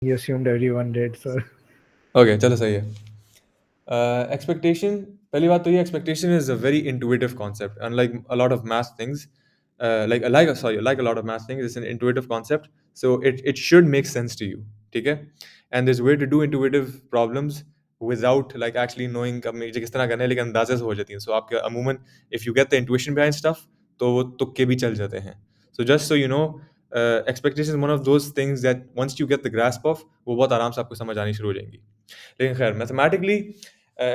You assumed everyone did, so okay चलो सही है. Expectation, पहली बात तो ये expectation is a very intuitive concept. Unlike a lot of math things, like a lot of math things, it's an intuitive concept. So it should make sense to you. ठीक है? And there's way to do intuitive problems without like actually knowing अब मुझे किस तरह करना है, लेकिन अंदाजे से हो जाती हैं. So आपके अमूमन if you get the intuition behind stuff, तो वो तुक्के भी चल जाते हैं. So just so you know, expectation is one of those things that once you get the grasp of, वो बहुत आराम से आपको समझ आनी शुरू हो जाएंगी. लेकिन खैर mathematically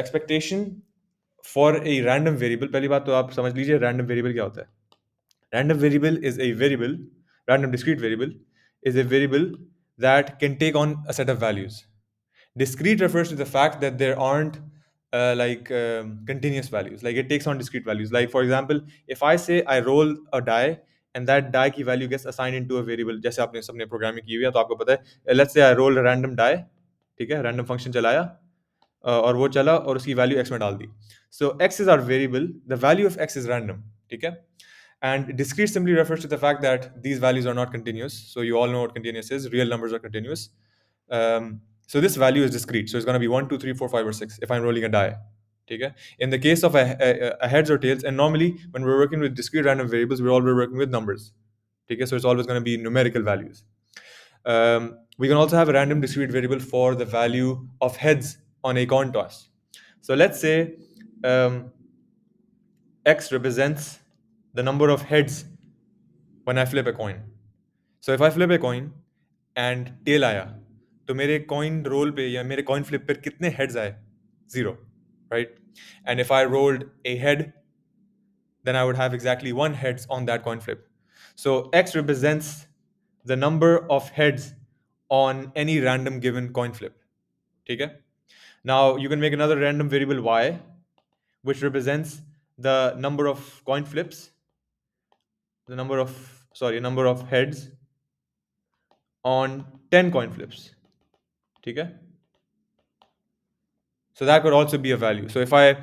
expectation for a random variable, पहली बात तो आप समझ लीजिए रैंडम वेरिएबल क्या होता है. Random variable is a variable, random discrete variable is a variable that can take on a set of values. Discrete refers to the fact that there aren't continuous values. Like it takes on discrete values. Like for example, if I say I roll a die and that die की value gets assigned into a variable, जैसे आपने सबने programming की हुई है तो आपको पता है, let's say I roll a random die, ठीक है, रैंडम फंक्शन चलाया और वो चला और उसकी वैल्यू एक्स में डाल दी. So x is our variable, the value of x is random. ठीक है. And discrete simply refers to the fact that these values are not continuous. So you all know what continuous is. Real numbers are continuous. Um, so this value is discrete. So it's going to be 1, 2, 3, 4, 5, or 6 if I'm rolling a die. Okay? In the case of a heads or tails, and normally when we're working with discrete random variables, we're always working with numbers. Okay? So it's always going to be numerical values. We can also have a random discrete variable for the value of heads on a coin toss. So let's say x represents the number of heads when I flip a coin. So if I flip a coin and tail आया, तो मेरे coin roll पे या मेरे coin flip पे कितने heads आए? 0, right? And if I rolled a head, then I would have exactly 1 heads on that coin flip. So x represents the number of heads on any random given coin flip. Okay? Now you can make another random variable y, which represents the number of coin flips, number of heads on 10 coin flips. Okay? So that could also be a value. So if I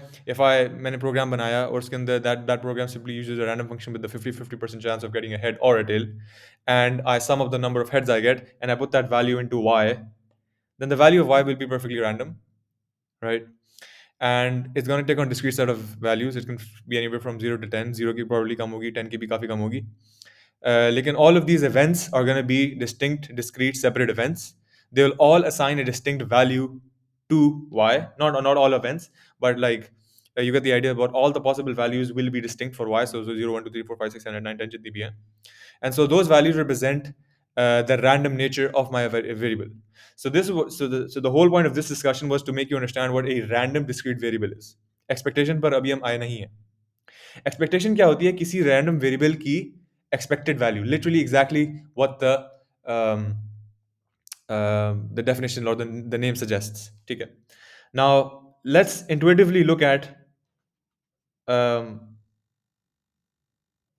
मैंने program बनाया और उसके अंदर that program simply uses a random function with the 50% chance of getting a head or a tail, and I sum up the number of heads I get and I put that value into y, then the value of y will be perfectly random, right? And it's going to take on discrete set of values. It can be anywhere from 0 to 10. 0 की probably कम होगी, 10 की भी काफ़ी कम होगी. लेकिन all of these events are going to be distinct, discrete, separate events. They will all assign a distinct value to y. Not all events, but like you get the idea about all the possible values will be distinct for y. So 0, 1, 2, 3, 4, 5, 6, 7, 8, 9, 10 जितनी भी हैं. And so those values represent the random nature of my variable. So the whole point of this discussion was to make you understand what a random discrete variable is. Expectation पर अभी हम आए नहीं है. Expectation क्या होती है? किसी random variable की expected value, literally exactly what um, the definition or the name suggests. ठीक है. Now let's intuitively look at um,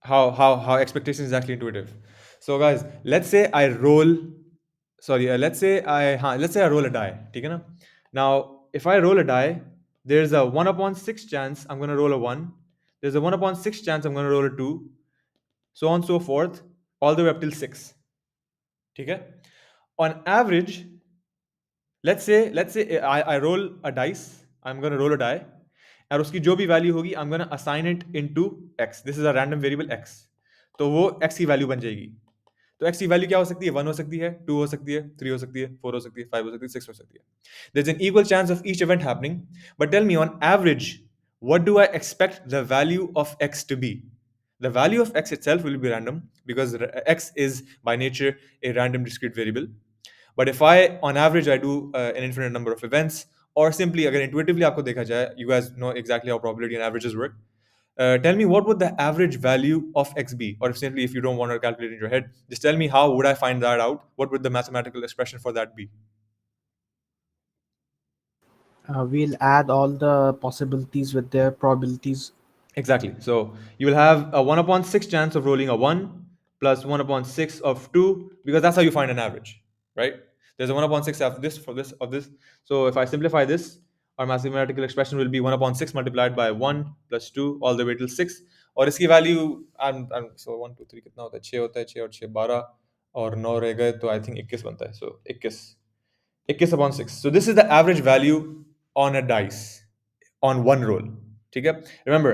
how expectation is actually intuitive. So guys, let's say I roll let's say I roll a die, ठीक है ना? Now if I roll a die, there's a 1 upon 6 chance I'm going to roll a 1. There's a 1 upon 6 chance I'm going to roll a 2, so on and so forth, all the way up till 6. ठीक है? On average, let's say I roll a dice, I'm going to roll a die, और उसकी जो भी value होगी I'm going to assign it into x. This is a random variable x. तो वो x की वैल्यू बन जाएगी. तो x की वैल्यू क्या हो सकती है? 1 हो सकती है, 2 हो सकती है, 3 हो सकती है, 4 हो सकती है, 5 हो सकती है, 6 हो सकती है. There's an equal chance of each event happening, but tell me on average, what do I expect the value of x to be? The value of x itself will be random because x is by nature a random discrete variable. But if I, on average, I do an infinite number of events, or simply, अगर intuitively आपको देखा जाए, you guys know exactly how probability and averages work. Tell me what would the average value of x be, or if you don't want to calculate it in your head, just tell me how would I find that out? What would the mathematical expression for that be? we'll add all the possibilities with their probabilities. Exactly. So you will have a 1 upon 6 chance of rolling a 1 plus 1 upon 6 of 2, because that's how you find an average, right? There's a 1 upon 6 of this, for this, of this. So if I simplify this, our mathematical expression will be 1 upon 6 multiplied by 1 plus 2 all the way till 6. और इसकी value so 1 2 3 कितना होता है? 6 होता है, 6 और 6 12 और 9 रह गए तो आई थिंक 21 बनता है. सो 21. 21/6. So this is the average value on a dice on one roll. ठीक है? Remember,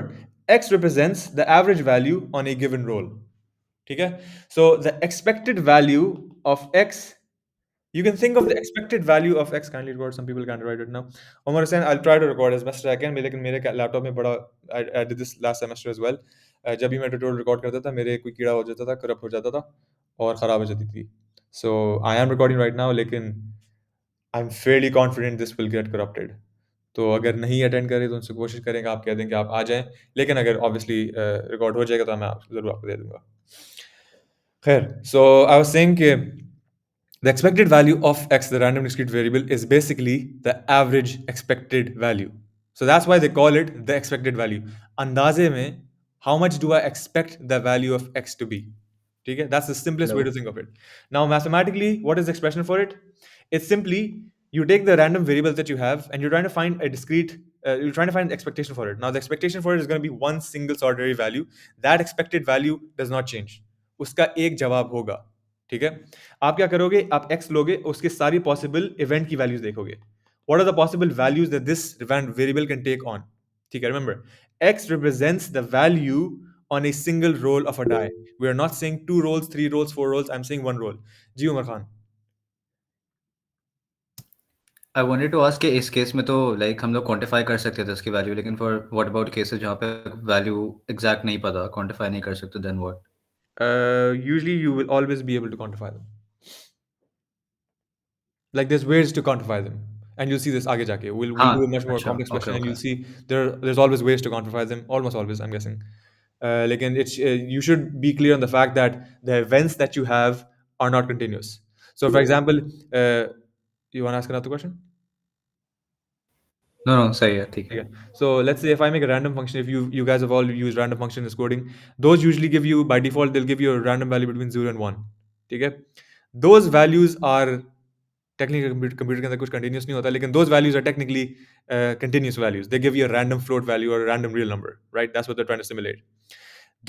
x represents the average value on a given roll. ठीक है? So the expected value of x, you can think of the expected value of x. Kindly record. Some people can't write it now. Omar Hussain, I'll try to record as best as I can. लेकिन मेरे laptop में बड़ा I did this last semester as well. जब भी मैं tutorial record करता था मेरे कोई कीड़ा हो जाता था, करप्ट हो जाता था और ख़राब हो जाती थी. So I am recording right now, लेकिन I'm fairly confident this will get corrupted. तो अगर नहीं अटेंड करे तो उनसे कोशिश करें कि आप कह दें कि आप आ जाएं, लेकिन अगर ऑब्वियसली रिकॉर्ड हो जाएगा तो मैं ज़रूर आपको दे दूंगा. खैर, so I was saying कि the expected value of x, the random discrete variable, is basically the average expected value. So that's why they call it the expected value. Andaze mein, how much do I expect the value of x to be? Okay? That's the simplest way to think of it. Now, mathematically, what is the expression for it? It's simply you take the random variable that you have and you're trying to find a discrete, you're trying to find the expectation for it. Now, the expectation for it is going to be one single solitary value. That expected value does not change. उसका एक जवाब होगा. ठीक है? आप क्या करोगे? आप x लोगे, उसके सारी possible event की values देखोगे. What are the possible values that this event variable can take on? ठीक है? Remember, x represents the value on a single roll of a die. We are not saying 2 rolls, 3 rolls, 4 rolls. I'm saying 1 roll. जी Umar Khan. I wanted to ask कि इस case में तो like हम लोग quantify कर सकते थे उसकी वैल्यू, लेकिन फॉर व्हाट अबाउट केसेस जहाँ पे वैल्यू एग्जैक्ट नहीं पता, क्वांटिफाई नहीं कर सकते, then what? Usually you will always be able to quantify them. Like there's ways to quantify them, and you'll see this आगे जाके. We'll do a much more अच्छा, complex okay question, and okay. you'll see there's always ways to quantify them. Almost always, I'm guessing. Again, it's you should be clear on the fact that the events that you have are not continuous. So, for example, you want to ask another question? No no, सही है, ठीक है. Okay. So let's say if I make a random function, if you guys have all used random function as coding, those usually give you by default they'll give you a random value between 0 and 1. Okay? Those values are technically computer के अंदर कुछ continuous नहीं होता, लेकिन those values are technically continuous values. They give you a random float value or a random real number, right? That's what they're trying to simulate.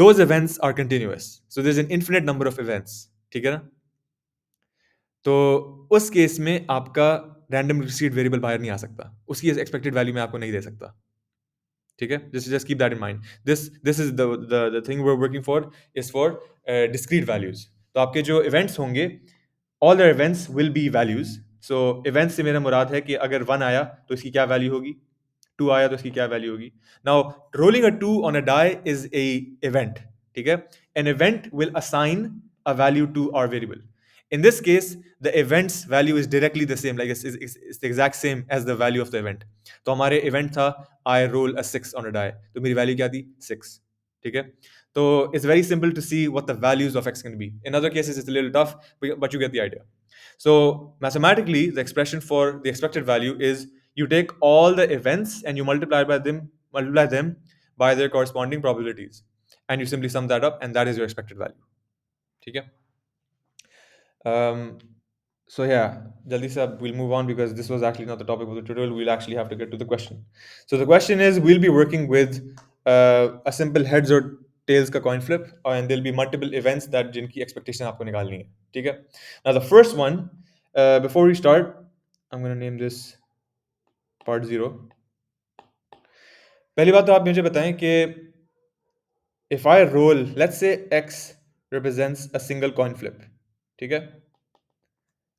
Those events are continuous. So there's an infinite number of events. ठीक है ना? तो उस case में आपका random discrete variable बाहर नहीं आ सकता, उसकी एक्सपेक्टेड वैल्यू मैं आपको नहीं दे सकता. ठीक है? Just keep that in mind. This is the thing we're working for is for discrete values. तो आपके जो events होंगे, all their events will be values. So events से मेरा मुराद है कि अगर 1 आया तो इसकी क्या वैल्यू होगी, 2 आया तो इसकी क्या वैल्यू होगी. Now rolling a 2 on a die is a event. ठीक है? An event will assign a value to our variable. In this case, the event's value is directly the same, like it's the exact same as the value of the event. तो हमारे event था I roll a 6 on a die. तो मेरी value क्या थी? 6. ठीक है? So it's very simple to see what the values of x can be. In other cases, it's a little tough, but you get the idea. So mathematically, the expression for the expected value is you take all the events and you multiply them by their corresponding probabilities, and you simply sum that up, and that is your expected value. ठीक है? So yeah, jaldi se we'll move on because this was actually not the topic of the tutorial. We'll actually have to get to the question. So the question is, we'll be working with a simple heads or tails ka coin flip, and there'll be multiple events that jinki expectation aapko nikalni hai. ठीक है? Now the first one, before we start, I'm going to name this part 0. पहली बात तो आप मुझे बताएं कि if I roll, let's say x represents a single coin flip. ठीक है?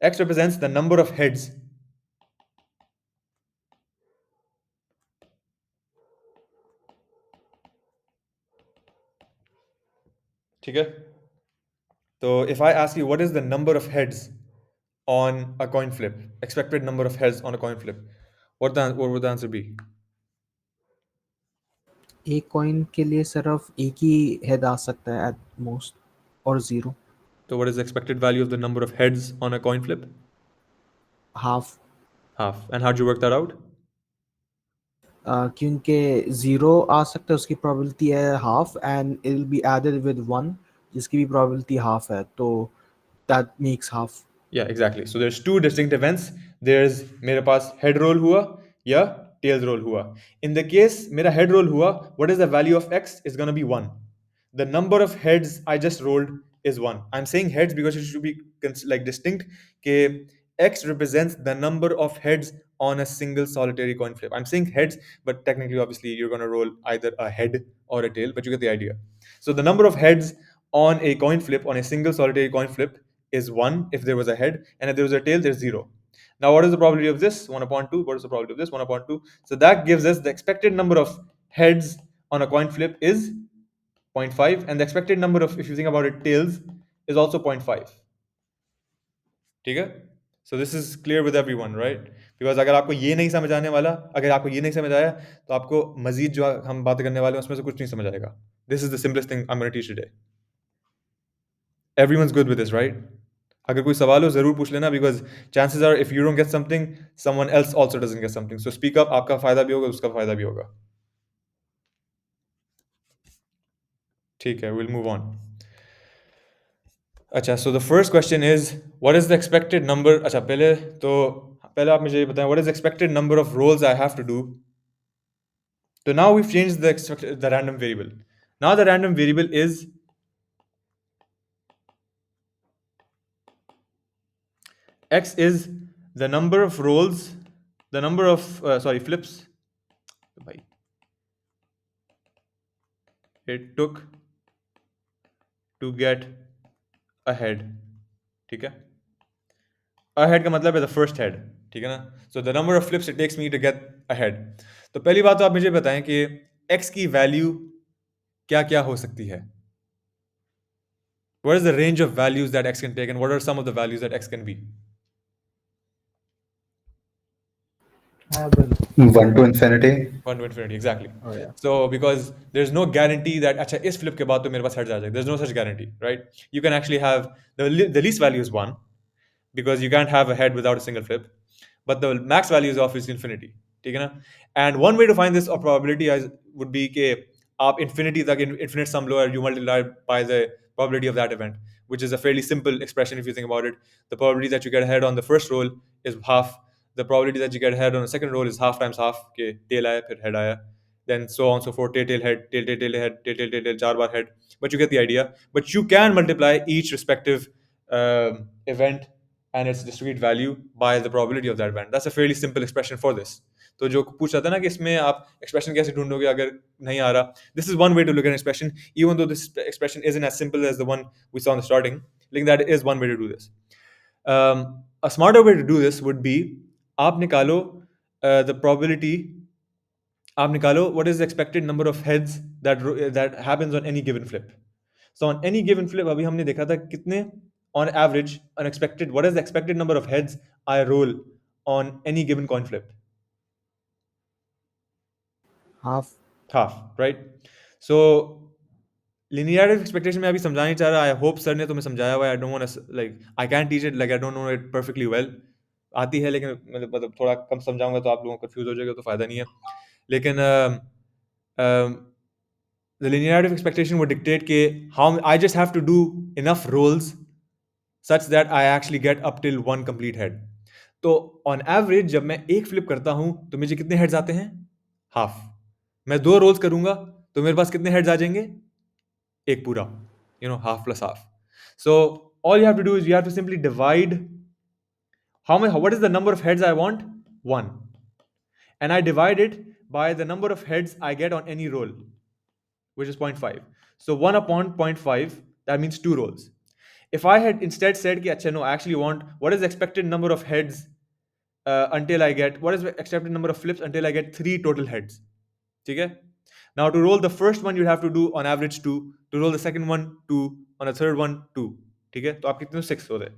X represents the number of heads. ठीक है? So if I ask you what is the number of heads on a coin flip, expected number of heads on a coin flip, what would the answer be? एक coin के लिए सिर्फ एक ही head आ सकता है at most, और 0. So what is the expected value of the number of heads on a coin flip? Half. Half. And how'd you work that out? क्योंकि 0 आ सकता है, उसकी प्रोबेबिलिटी है half, and it will be added with 1 जिसकी भी probability half है, तो that makes half. Yeah, exactly. So there's two distinct events. There's मेरे पास head roll हुआ या tails roll हुआ. In the case मेरा head roll हुआ, what is the value of x? Is going to be 1. The number of heads I just rolled is 1. I'm saying heads because it should be like distinct. कि X represents the number of heads on a single solitary coin flip. I'm saying heads, but technically, obviously, you're going to roll either a head or a tail, but you get the idea. So the number of heads on a coin flip, on a single solitary coin flip, is 1 if there was a head, and if there was a tail, there's 0. Now, what is the probability of this? 1 upon 2. What is the probability of this? 1 upon 2. So that gives us the expected number of heads on a coin flip is 0.5, and the expected number of, if you think about it, tails is also 0.5. ठीक है? So this is clear with everyone, right? Because अगर आपको ये नहीं समझ आने वाला, अगर आपको ये नहीं समझ आया, तो आपको मजीद जो हम बातें करने वाले हैं उसमें से कुछ नहीं समझ आएगा. This is the simplest thing I'm going to teach today. Everyone's good with this, right? अगर कोई सवाल हो जरूर पूछ लेना, because chances are if you don't get something, someone else also doesn't get something. So speak up, आपका फायदा भी होगा, उसका फायदा भी होगा. ठीक है, we'll move on. अच्छा, so the first question is, what is the expected number? अच्छा, पहले आप मुझे ये बताएं, what is the expected number of rolls I have to do? So now we've changed the random variable. Now the random variable is X is the number of rolls, the number of flips it took to get ahead. ठीक है? Ahead का मतलब है the first head. ठीक है ना? So the number of flips it takes me to get ahead. तो पहली बात तो आप मुझे बताएं कि X की वैल्यू क्या क्या हो सकती है? What is the range of values that X can take, and what are some of the values that X can be? 1 to infinity. 1 to infinity, exactly. Oh, yeah. So because there's no guarantee that अच्छा इस flip के बाद तो मेरे पास heads आ जाएगा. There's no such guarantee, right? You can actually have the least value is 1, because you can't have a head without a single flip, but the max value is obviously infinity. ठीक है ना? And one way to find this probability would be कि आप infinity तक infinite sum low, you multiply by the probability of that event, which is a fairly simple expression if you think about it. The probability that you get ahead on the first roll is half. The probability that you get ahead on the second roll is half times half. के tail आया फिर head आया, then so on so forth, tail head, tail head, tail 4 bar head. But you get the idea. But you can multiply each respective event and its discrete value by the probability of that event. That's a fairly simple expression for this. तो जो पूछ रहा था ना कि इसमें आप expression कैसे ढूंढोगे अगर नहीं आ रहा, this is one way to look at an expression, even though this expression isn't as simple as the one we saw in the starting. Like that is one way to do this. A smarter way to do this would be आप निकालो the probability, आप निकालो what is the expected number of heads that happens on any given flip. So on any given flip अभी हमने देखा था कितने on average unexpected, what is the expected number of heads I roll on any given coin flip? Half. Right? So linearity of expectation मैं अभी समझाना नहीं चाह रहा. I hope सर ने तुम्हें समझाया हुआ है. I don't want to, like, I can't teach it, like I don't know it perfectly well. आती है लेकिन मतलब थोड़ा कम समझाऊंगा तो आप लोगों को कंफ्यूज हो जाएगा, तो फायदा नहीं है. लेकिन the linearity of expectation would dictate कि how I just have to do enough rolls such that I actually get up till one complete head. तो on average जब मैं एक flip करता हूं तो मुझे कितने heads आते हैं? Half. मैं 2 rolls करूंगा तो मेरे पास कितने heads आ जाएंगे? एक पूरा, half plus half. So all you have to do is you have to simply divide what is the number of heads I want? 1. And I divide it by the number of heads I get on any roll, which is 0.5. So 1 upon 0.5, that means 2 rolls. If I had instead said कि अच्छा no, I actually want what is the expected number of heads until I get, what is the expected number of flips until I get 3 total heads. ठीक है? Now to roll the first one you have to do on average 2, to roll the second one 2, on the third one 2. ठीक है? तो आप कितने 6 हो गए.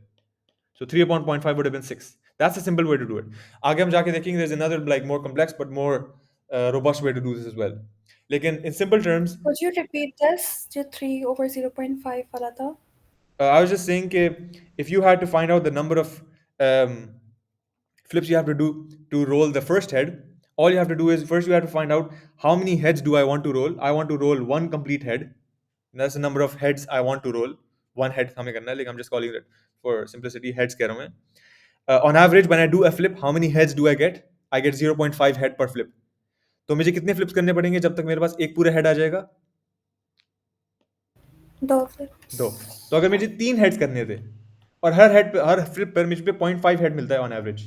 So 3 upon 0.5 would have been 6. That's a simple way to do it. आगे हम जाके देखेंगे there's another like more complex but more robust way to do this as well. लेकिन in simple terms, Could you repeat this? जो 3 over 0.5 वाला था? I was just saying that if you had to find out the number of flips you have to do to roll the first head, all you have to do is first you have to find out how many heads do I want to roll. I want to roll 1 complete head. And that's the number of heads I want to roll. 1 head हमें करना है, like I'm just calling it for simplicity heads कह रहा हूँ मैं. On average, when I do a flip, how many heads do I get? I get 0.5 head per flip. तो मुझे कितने flips करने पड़ेंगे जब तक मेरे पास एक पूरा head आ जाएगा? 2 flips. 2. तो अगर मुझे 3 heads करने थे, और हर फ्लिप पर मुझे 0.5 हेड मिलता है on average.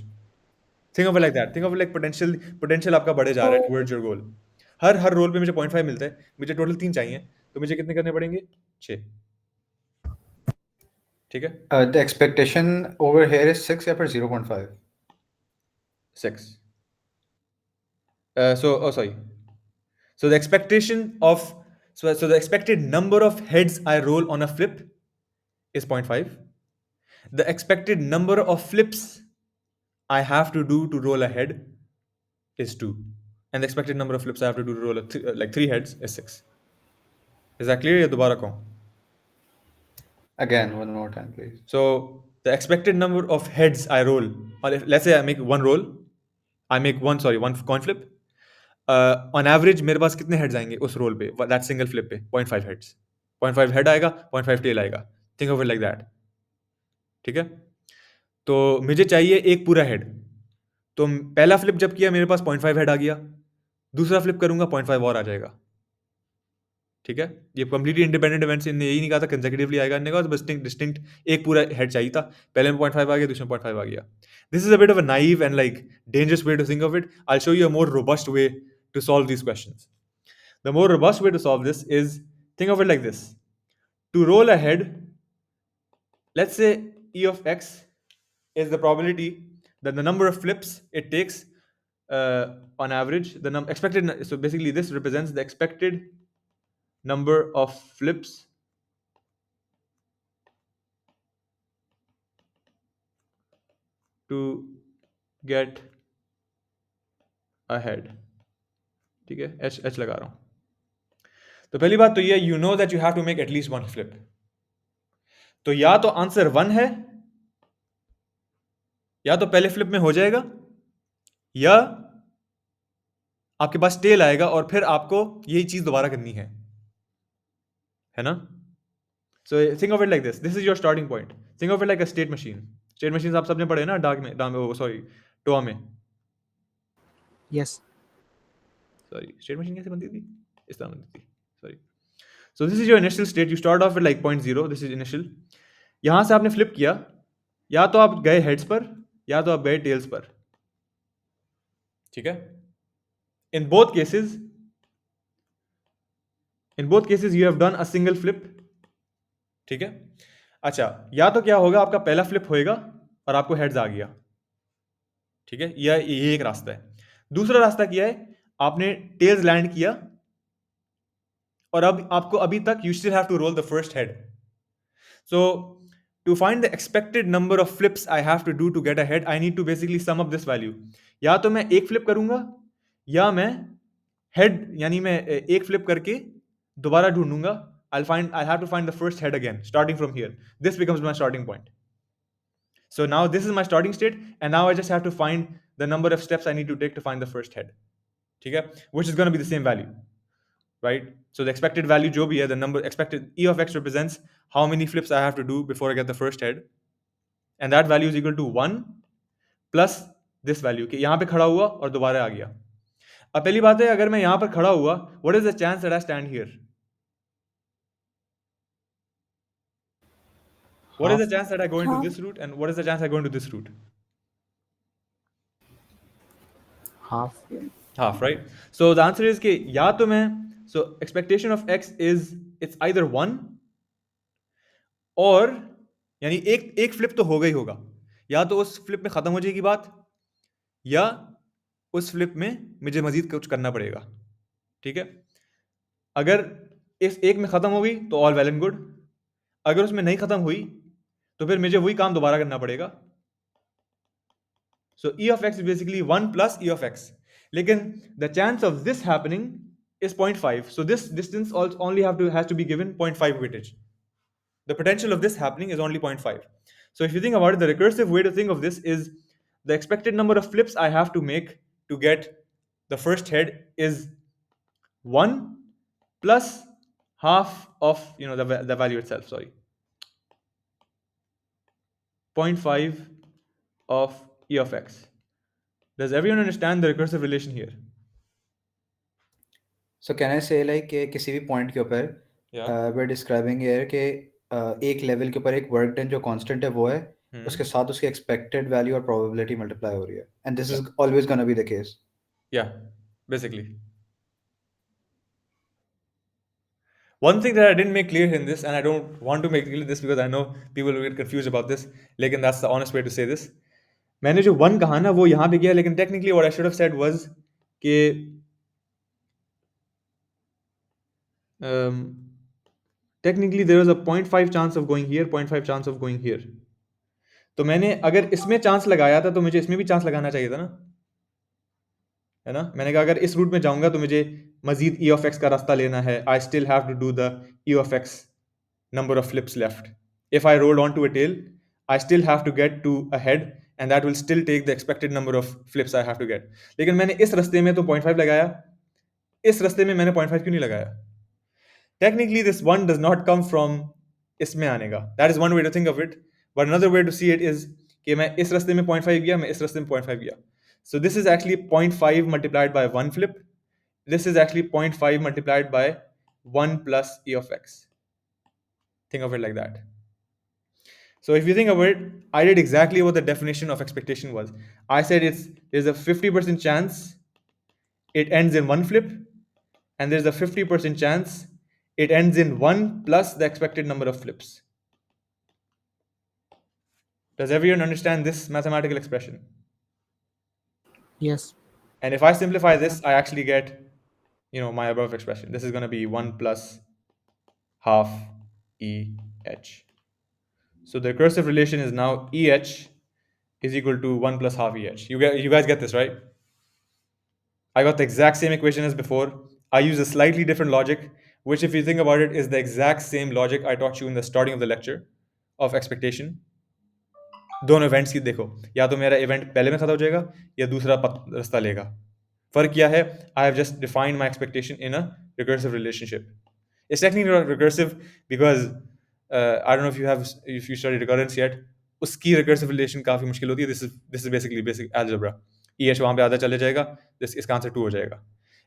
Think of it like that. Think of it like potential आपका बढ़े जा रहा है टुवर्ड्स योर गोल. हर रोल पे मुझे 0.5 मिलता है. मुझे टोटल 3 चाहिए, तो मुझे कितने करने पड़ेंगे? 6. ठीक है. The expectation over here is 6 या फिर 0.5. 6. Sorry. So the expected number of heads I roll on a flip is 0.5. The expected number of flips I have to do to roll a head is 2. And the expected number of flips I have to do to roll like 3 heads is 6. Is that clear? या दोबारा कहूं? Again, one more time, please. So the expected number of heads I roll, or let's say I make one roll, I make one coin flip. On average मेरे पास कितने heads आएंगे उस roll पे, that single flip पे? 0.5 heads. 0.5 head आएगा, 0.5 tail आएगा. Think of it like that. ठीक है. तो मुझे चाहिए एक पूरा हेड. तो पहला फ्लिप जब किया मेरे पास 0.5 हेड आ गया, दूसरा फ्लिप करूंगा 0.5 और आ जाएगा. ठीक है. ये कंप्लीटली इंडिपेंडेंट इवेंट्स, इनने यही नहीं कहा था कंसेक्यूटिवली आएगा, इनने कहा बस डिस्टिंक्ट एक पूरा हेड चाहिए था. पहले में 0.5 आ गया, दूसरे में 0.5 आ गया. This is a bit of a naive and like dangerous way to think of it. I'll show you a more robust way to solve these questions. The more robust way to solve this is, think of it like this. To roll ahead, let's say E of x is the probability that the number of flips it takes on average, so basically this represents the expected number of flips to get ahead. ठीक है. h लगा रहा हूं. तो पहली बात तो ये, you know that you have to make at least one flip. तो या तो आंसर 1 है, या तो पहले फ्लिप में हो जाएगा, या आपके पास टेल आएगा और फिर आपको यही चीज दोबारा करनी है ना. So think of it like this. This is your starting point. Think of it like a state machine. State machines आप सबने पढ़े ना टोआ में. Yes. Sorry, state machine कैसे बनती थी? इस तरह बनती थी. Sorry. So this is your initial state. You start off with like 0.0. This is initial. यहां से आपने फ्लिप किया, या तो आप गए हेड्स पर या तो आप गए टेल्स पर. ठीक है. In both cases you have done a single flip. ठीक है. अच्छा, या तो क्या होगा, आपका पहला फ्लिप होएगा और आपको हेड्स आ गया. ठीक है. ये एक रास्ता है. दूसरा रास्ता क्या है, आपने टेल्स लैंड किया और अब आपको अभी तक you still have to roll the first head. So to find the expected number of flips I have to do to get a head, I need to basically sum up this value. या तो मैं एक flip करूंगा, या मैं head यानी मैं एक फ्लिप करके दोबारा ढूंढूंगा. I'll have to find the first head again, starting from here. This becomes my starting point. So now this is my starting state, and now I just have to find the number of steps I need to take to find the first head. ठीक है. Which is going to be the same value, right? So the expected value जो भी है, the number expected, E of x represents how many flips I have to do before I get the first head, and that value is equal to 1 plus this value. कि यहाँ पे खड़ा हुआ और दोबारा आ गया. अब पहली बात है, अगर मैं यहाँ पर खड़ा हुआ, what is the chance that I stand here? What is the chance that I go into this route, and what is the chance I go into this route? Half, right? So the answer is कि या तो मैं, so expectation of x is, it's either 1 और यानी एक flip तो होगा ही होगा, या तो उस फ्लिप में खत्म हो जाएगी बात, या उस फ्लिप में मुझे मजीद कुछ करना पड़ेगा. ठीक है. अगर इस एक में खत्म हो गई तो ऑल वेल एंड गुड. अगर उसमें नहीं खत्म हुई तो फिर मुझे वही काम दोबारा करना पड़ेगा. So E of x is basically 1 plus E of x. लेकिन the chance of this happening is 0.5. So this distance only has to be given 0.5 weightage. The potential of this happening is only 0.5. So if you think about it, the recursive way to think of this is the expected number of flips I have to make to get the first head is 1 plus half of the value itself. Sorry, 0.5 of E of x. Does everyone understand the recursive relation here? So can I say like कि किसी भी point के ऊपर Yeah. we're describing here कि एक level के ऊपर एक वर्क डन जो कांस्टेंट है वो है, उसके हम्म साथ उसकी एक्सपेक्टेड वैल्यू और प्रोबेबिलिटी मल्टीप्लाई हो रही है, and this Yeah. Is always gonna be the case. Yeah, basically. One thing that I didn't make clear in this, and I don't want to make clear this because I know people will get confused about this, लेकिन that's the honest way to say this. मैंने जो one कहा ना वो यहाँ पे किया, लेकिन technically what I should have said was कि technically there was a 0.5 chance of going here, 0.5 chance of going here. तो मैंने अगर इसमें चांस लगाया था तो मुझे इसमें भी चांस लगाना चाहिए था ना, है ना? मैंने कहा अगर इस रूट में जाऊंगा तो मुझे मजीद ई ऑफ एक्स का रास्ता लेना है. I still have to do the E of X number of flips left. If I roll on to a tail, I still have to get to a head and that will still take the expected number of flips I have to get. लेकिन मैंने इस रास्ते में तो 0.5 लगाया, इस रास्ते में मैंने 0.5 क्यों नहीं लगाया? Technically this one does not come from इसमें आने का. That is one way to think of it. But another way to see it is कि मैं इस रास्ते में 0.5 गया, मैं इस रास्ते में 0.5 गया. So this is actually 0.5 multiplied by one flip. This is actually 0.5 multiplied by 1 plus e of x. Think of it like that. So if you think about it, I did exactly what the definition of expectation was. I said there's a 50% chance it ends in one flip, and there's a 50% chance it ends in 1 plus the expected number of flips. Does everyone understand this mathematical expression? Yes. And if I simplify this, I actually get, my above expression. This is going to be 1 plus half EH. So the recursive relation is now EH is equal to 1 plus half EH. You guys get this, right? I got the exact same equation as before. I use a slightly different logic, which if you think about it is the exact same logic I taught you in the starting of the lecture of expectation. दोनों events की देखो, या तो मेरा event पहले में खत्म हो जाएगा या दूसरा रास्ता लेगा. फर्क क्या है? I have just defined my expectation in a recursive relationship. It's technically not recursive because I don't know if you studied recurrence yet. उसकी recursive relation काफी मुश्किल होती है. This is basically basic algebra. EH वहाँ पे आधा चले जाएगा, इसका आंसर 2 हो जाएगा.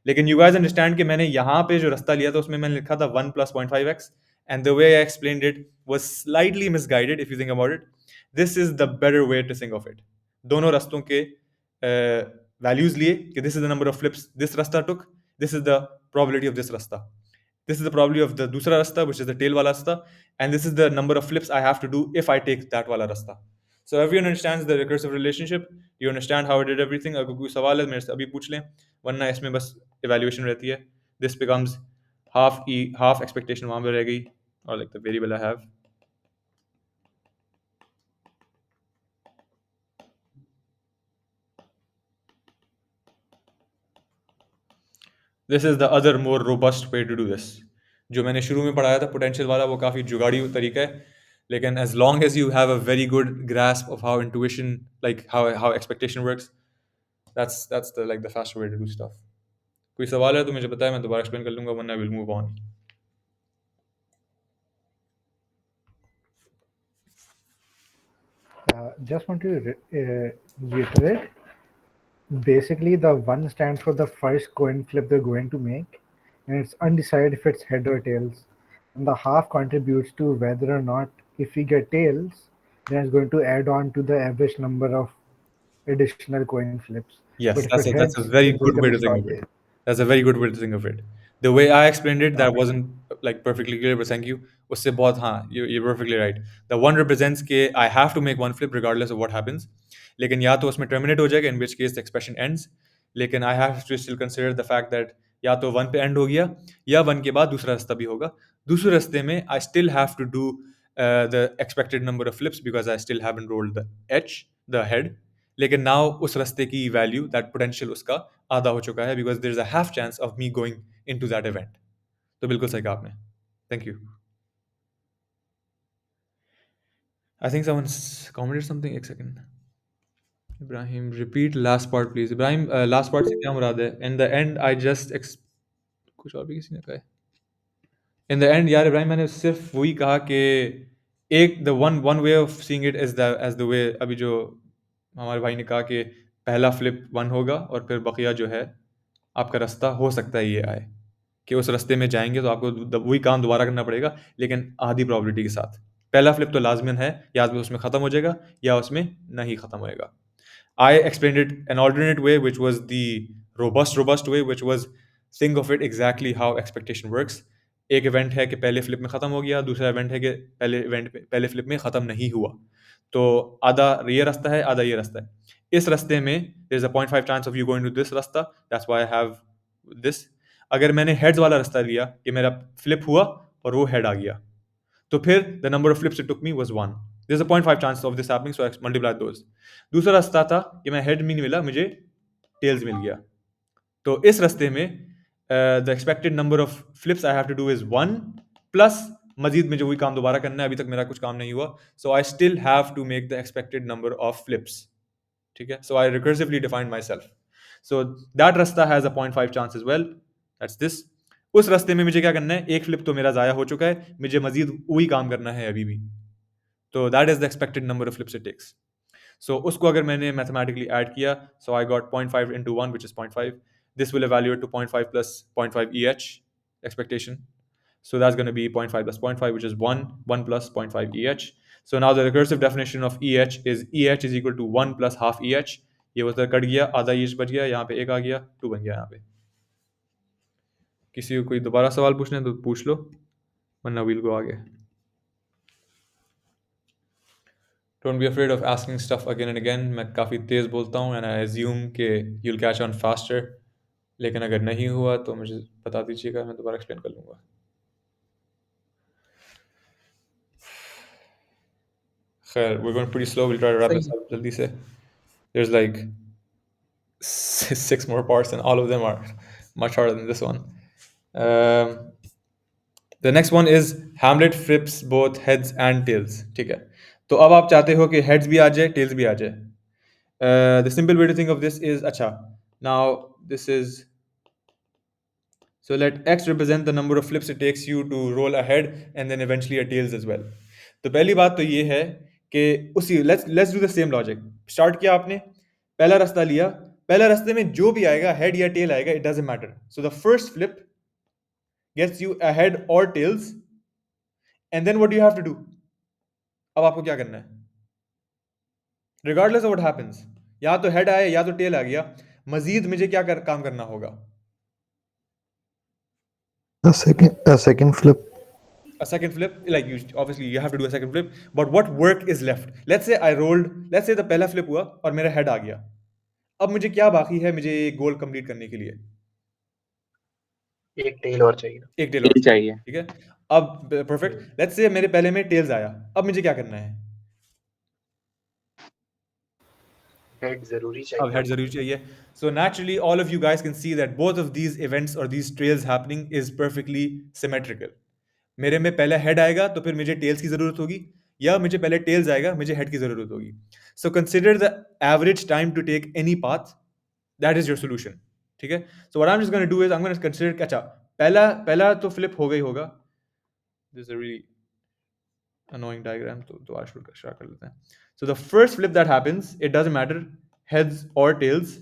लेकिन you guys understand कि मैंने यहाँ पे जो रास्ता लिया था उसमें मैंने लिखा था 1 plus 0.5x, and the way I explained it was slightly misguided if you think about it. This is the better way to think of it. दोनों रास्तों के values लिए कि this is the number of flips this rasta took, this is the probability of this rasta, this is the probability of the दूसरा रास्ता which is the tail वाला रास्ता, and this is the number of flips I have to do if I take that वाला रास्ता. So everyone understands the recursive relationship. You understand how I did everything. अगर कोई सवाल है मेरे से अभी पूछ लें, वरना इसमें बस evaluation रहती है. This becomes half expectation वहाँ पे रह गई, or like the variable I have. This is the other more robust way to do this. जो मैंने शुरू में पढ़ाया था पोटेंशियल वाला वो काफ़ी जुगाड़ी तरीका है, लेकिन as long as you have a very good grasp of how intuition, like how expectation works, that's the faster way to do stuff. कोई सवाल है तो मुझे बताया, मैं दोबारा एक्सप्लेन कर लूँगा, वरना we'll move on. Just want to reiterate. Basically, the 1 stands for the first coin flip they're going to make, and it's undecided if it's head or tails. And the half contributes to whether or not, if we get tails, then it's going to add on to the average number of additional coin flips. Yes, But if that's it a heads, very it's good going way to to think of start it. That's a very good way to think of it. The way I explained it, that Okay. wasn't like perfectly clear, but thank you. उससे बहुत हाँ, you're perfectly right. The one represents कि I have to make one flip regardless of what happens. लेकिन या तो उसमें terminate हो जाएगा, in which case the expression ends. लेकिन I have to still consider the fact that या तो 1 पे end हो गया या 1 के बाद दूसरा रास्ता भी होगा. दूसरे रास्ते में I still have to do the expected number of flips because I still haven't rolled the edge, the head. लेकिन नाउ उस रास्ते की वैल्यू, दैट पोटेंशियल उसका आधा हो चुका है, because there is a half chance of me going into that event. तो बिल्कुल सही कहा आपने. Thank you. I think someone commented something. एक second. Ibrahim, repeat last part please. Ibrahim, last part से क्या मुराद है? In the end I just कुछ और भी किसी ने कहा है. इन द एंड यार इब्राहिम, मैंने सिर्फ वही कहा कि एक the one way of seeing it is the as the way अभी जो हमारे भाई ने कहा कि पहला फ्लिप 1 होगा और फिर बकिया जो है आपका रास्ता हो सकता है ये आए. कि उस रास्ते में जाएंगे तो आपको वही काम दोबारा करना पड़ेगा, लेकिन आधी प्रोबेबिलिटी के साथ। पहला फ्लिप तो लाजमन है, या तो उसमें ख़त्म हो जाएगा या उसमें नहीं ख़त्म होएगा। I explained it an alternate way, which was the robust way, which was think of it exactly how expectation works. एक इवेंट है कि पहले फ्लिप में ख़त्म हो गया, दूसरा इवेंट है कि पहले फ्लिप में ख़त्म नहीं हुआ। तो आधा ये रास्ता है, आधा ये रास्ता है। इस रास्ते में there is a 0.5 chance of you going to this रास्ता, that's why I have this. अगर मैंने हेड्स वाला रास्ता लिया कि मेरा फ्लिप हुआ और वो हेड आ गया, तो फिर the number of flips it took me was 1. There's a 0.5 chance of this happening, so I multiplied those. दूसरा रास्ता था कि मैं हेड में नहीं मिला, मुझे टेल्स मिल गया। तो इस रास्ते में the expected number of flips I have to do is 1 plus मजीद मुझे वही काम दोबारा करना है, अभी तक मेरा कुछ काम नहीं हुआ, so I still have to make the expected number of flips. ठीक है, so I recursively defined myself. So that रास्ता has a 0.5 chance as well. That's this. उस रास्ते में मुझे क्या करना है, एक फ्लिप तो मेरा ज़ाया हो चुका है, मुझे मजीद वही काम करना है अभी भी। तो that is the expected number of flips it takes. So उसको अगर मैंने मैथमेटिकली ऐड किया, so I got 0.5 into 1 which is 0.5. This will evaluate to 0.5 plus 0.5 EH expectation. So that's going to be 0.5 plus 0.5, which is 1 plus 0.5 EH. So now the recursive definition of EH is equal to 1 plus half EH. ये उधर cut गया, आधा EH बच गया, यहाँ पे एक आ गया, 2 बन गया यहाँ पे। किसी को कोई दोबारा सवाल पूछना है तो पूछ लो, वरना we'll go आगे। Don't be afraid of asking stuff again and again. मैं काफ़ी तेज़ बोलता हूँ and I assume कि you'll catch on faster. लेकिन अगर नहीं हुआ तो मुझे बता दीजिएगा, मैं दोबारा एक्सप्लेन कर लूँगा। खैर, we're going pretty slow. We'll try to wrap this up जल्दी से। There's like 6 more parts and all of them are much harder than this one. The next one is Hamlet flips both heads and tails. ठीक है, तो अब आप चाहते हो कि heads भी आ जाए, tails भी आ जाए। The simple way to think of this is, अच्छा, now this is, so let x represent the number of flips it takes you to roll a head and then eventually a tails as well. तो पहली बात तो ये है कि उसी let's do the same logic. Start किया आपने, पहला रास्ता लिया, पहला रास्ते में जो भी आएगा, head या tail आएगा, it doesn't matter. So the first flip gets you a head or tails, and then what do you have to do? अब आपको क्या करना है? Regardless of what happens, या तो head आया या तो tail आ गया, मजीद मुझे क्या काम करना होगा? A second flip. A second flip, like obviously you have to do a second flip, but what work is left? Let's say the पहला flip हुआ और मेरा head आ गया, अब मुझे क्या बाकी है मुझे गोल कंप्लीट करने के लिए? एक टेल और चाहिए। एक टेल और चाहिए, ठीक है। अब परफेक्ट, लेट्स से मेरे पहले में टेल्स आया, अब मुझे क्या करना है? हेड जरूरी चाहिए। अब हेड जरूरी चाहिए। So naturally all of you guys can see that both of these events or these trails happening is perfectly symmetrical. मेरे में पहले हेड आएगा तो फिर मुझे टेल्स की जरूरत होगी, या मुझे पहले टेल्स आएगा मुझे हेड की जरूरत होगी। So consider the average time to take any path, that is your solution, ठीक है। So what I'm just going to do is I'm going to consider, अच्छा पहला तो फ्लिप हो गई होगा, this is a really annoying diagram, तो आज शुरू कर लेते हैं। So the first flip that happens, it doesn't matter heads or tails.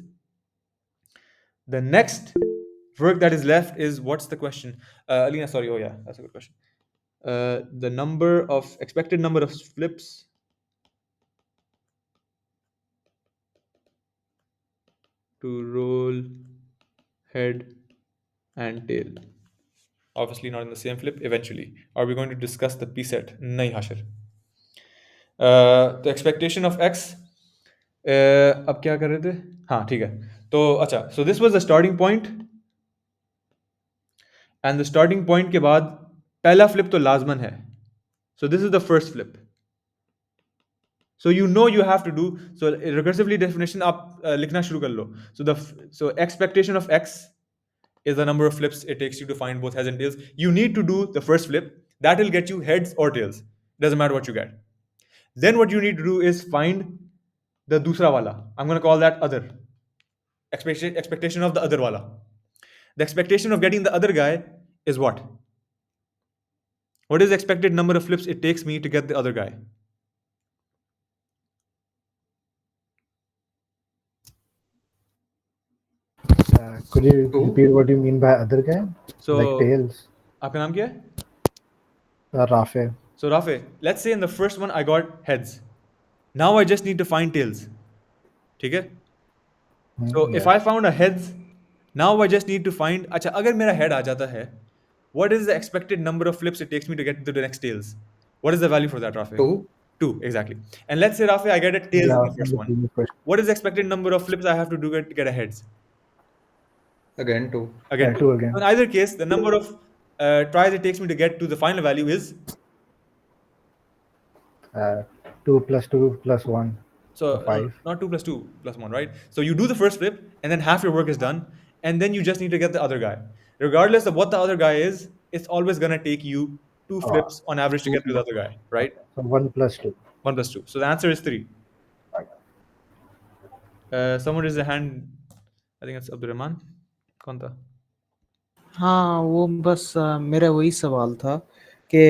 The next work that is left is, what's the question? Alina, sorry, oh yeah, that's a good question. The expected number of flips to roll head and tail. Obviously not in the same flip, eventually. Are we going to discuss the P set? Nahi Hashir. The expectation of x, अब क्या कर रहे थे? हाँ ठीक है, तो अच्छा, so this was the starting point, and the starting point के बाद पहला flip तो लाजमन है, so this is the first flip, so you know you have to do, so recursively definition आप लिखना शुरू कर लो, so expectation of x is the number of flips it takes you to find both heads and tails. You need to do the first flip, that will get you heads or tails, doesn't matter what you get. Then what you need to do is find the दूसरा वाला, I'm going to call that other, expectation of the other wala. The expectation of getting the other guy is what? What is the expected number of flips it takes me to get the other guy? Could you Who? repeat what you mean by other guy? So Like tails? आपका नाम क्या है? Rafe. So Rafe, let's say in the first one I got heads. Now I just need to find tails. ठीक है? So if I found a heads, now I just need to find. अच्छा, अगर मेरा head आ जाता है, what is the expected number of flips it takes me to get to the next tails? What is the value for that, Rafe? 2. 2, exactly. And let's say, Rafe, I get a tails Yeah, in the first the one. previous question. What is the expected number of flips I have to do to get a heads? Again 2. Again, Yeah, 2. 2 again. So in either case, the number of tries it takes me to get to the final value is 2 plus 2 plus 1. so So 5. not 2 plus 2 plus 1, right? So you do the first flip, and then half your work is done, and then you just need to get the other guy. Regardless of what the other guy is, it's always gonna take you 2 flips on average to get to the other guy, right? So 1 plus 2. 1 plus 2. So the answer is 3. Someone raised a hand. I think it's Abdurrahman. कौन था? हाँ, वो बस मेरा वही सवाल था कि